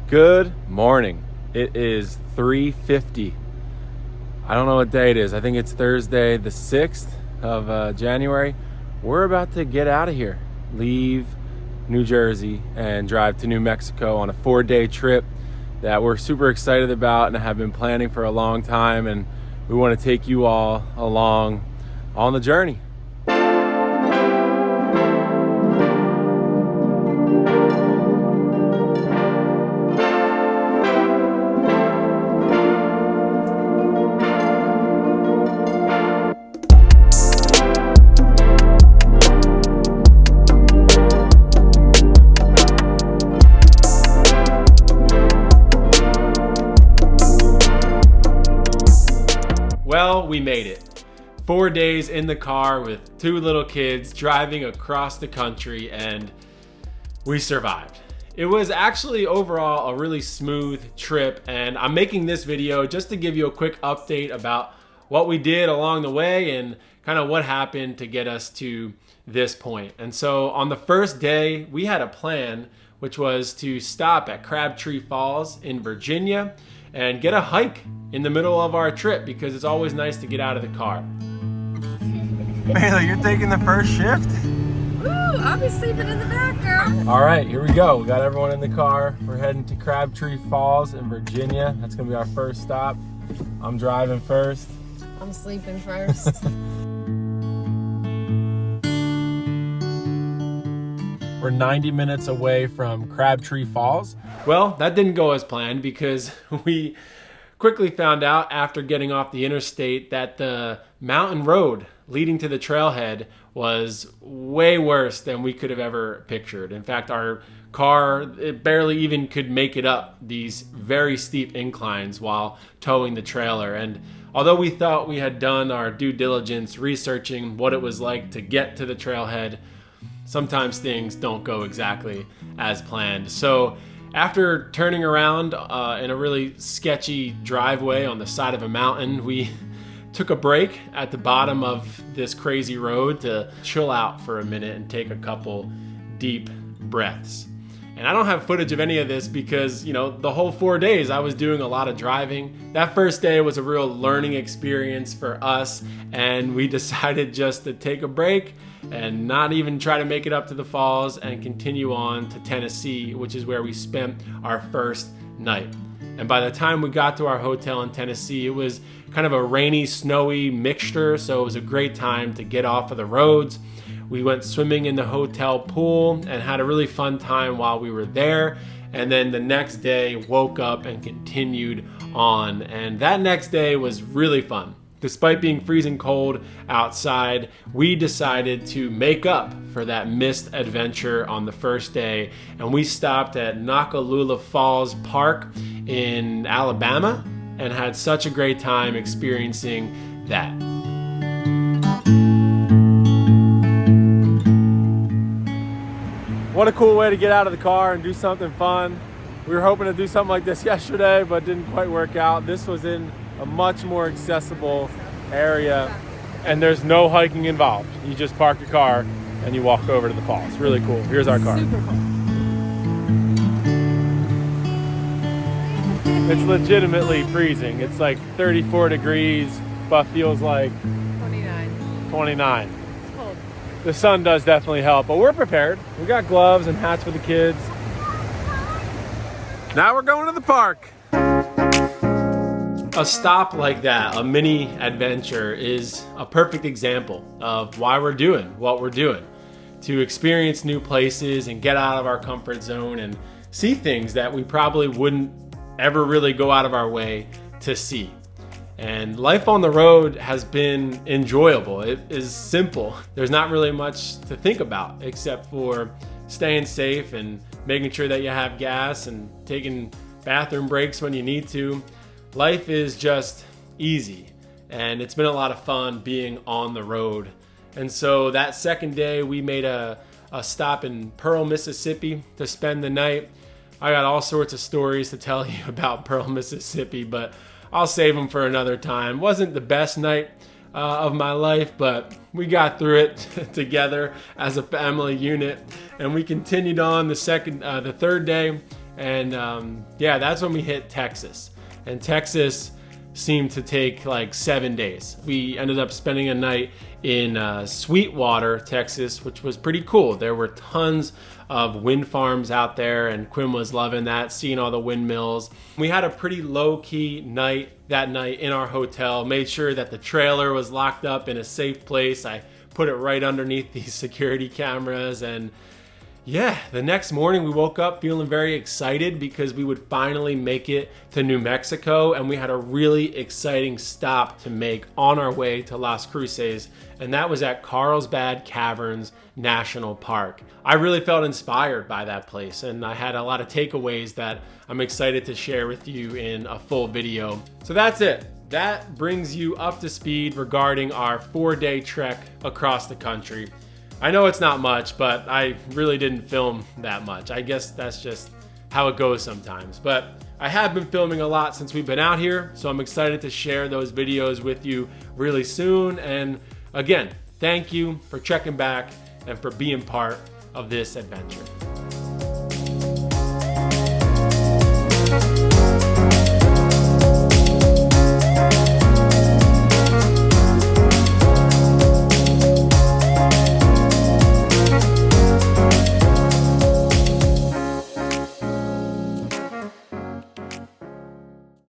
Good morning. It is 3:50. I don't know what day it is. I think it's Thursday the 6th of January. We're about to get out of here, leave New Jersey and drive to New Mexico on a 4-day trip that we're super excited about and have been planning for a long time, and we want to take you all along on the journey. Well, we made it. 4 days in the car with 2 little kids driving across the country, and we survived. It was actually overall a really smooth trip, and I'm making this video just to give you a quick update about what we did along the way and kind of what happened to get us to this point. And so on the first day, we had a plan, which was to stop at Crabtree Falls in Virginia and get a hike in the middle of our trip because it's always nice to get out of the car. Baylor, you're taking the first shift? Ooh, I'll be sleeping in the back, girl. All right, here we go. We got everyone in the car. We're heading to Crabtree Falls in Virginia. That's gonna be our first stop. I'm driving first. I'm sleeping first. We're 90 minutes away from Crabtree Falls. Well, that didn't go as planned because we quickly found out after getting off the interstate that the mountain road leading to the trailhead was way worse than we could have ever pictured. In fact, our car, it barely even could make it up these very steep inclines while towing the trailer. And although we thought we had done our due diligence researching what it was like to get to the trailhead, sometimes things don't go exactly as planned. So after turning around in a really sketchy driveway on the side of a mountain, we took a break at the bottom of this crazy road to chill out for a minute and take a couple deep breaths. And I don't have footage of any of this because, the whole 4 days I was doing a lot of driving. That first day was a real learning experience for us, and we decided just to take a break and not even try to make it up to the falls and continue on to Tennessee, which is where we spent our first night. And by the time we got to our hotel in Tennessee, it was kind of a rainy, snowy mixture, so it was a great time to get off of the roads. We went swimming in the hotel pool and had a really fun time while we were there. And then the next day, woke up and continued on. And that next day was really fun. Despite being freezing cold outside, we decided to make up for that missed adventure on the first day. And we stopped at Nakalula Falls Park in Alabama and had such a great time experiencing that. What a cool way to get out of the car and do something fun. We were hoping to do something like this yesterday, but didn't quite work out. This was in a much more accessible area, and there's no hiking involved. You just park your car and you walk over to the falls. Really cool. Here's our car. Super cool. It's legitimately freezing. It's like 34 degrees, but feels like 29. It's cold. The sun does definitely help, but we're prepared. We got gloves and hats for the kids. Now we're going to the park. A stop like that, a mini adventure, is a perfect example of why we're doing what we're doing. To experience new places and get out of our comfort zone and see things that we probably wouldn't ever really go out of our way to see. And life on the road has been enjoyable. It is simple. There's not really much to think about except for staying safe and making sure that you have gas and taking bathroom breaks when you need to. Life is just easy, and it's been a lot of fun being on the road. And so that second day, we made a stop in Pearl, Mississippi to spend the night. I got all sorts of stories to tell you about Pearl, Mississippi, but I'll save them for another time. Wasn't the best night of my life, but we got through it together as a family unit, and we continued on the third day And yeah, that's when we hit Texas. And Texas seemed to take like 7 days. We ended up spending a night in Sweetwater, Texas, which was pretty cool. There were tons of wind farms out there, and Quinn was loving that, seeing all the windmills. We had a pretty low-key night that night in our hotel, made sure that the trailer was locked up in a safe place. I put it right underneath these security cameras, and yeah, the next morning we woke up feeling very excited because we would finally make it to New Mexico, and we had a really exciting stop to make on our way to Las Cruces, and that was at Carlsbad Caverns National Park. I really felt inspired by that place, and I had a lot of takeaways that I'm excited to share with you in a full video. So that's it. That brings you up to speed regarding our 4-day trek across the country. I know it's not much, but I really didn't film that much. I guess that's just how it goes sometimes. But I have been filming a lot since we've been out here, so I'm excited to share those videos with you really soon. And again, thank you for checking back and for being part of this adventure.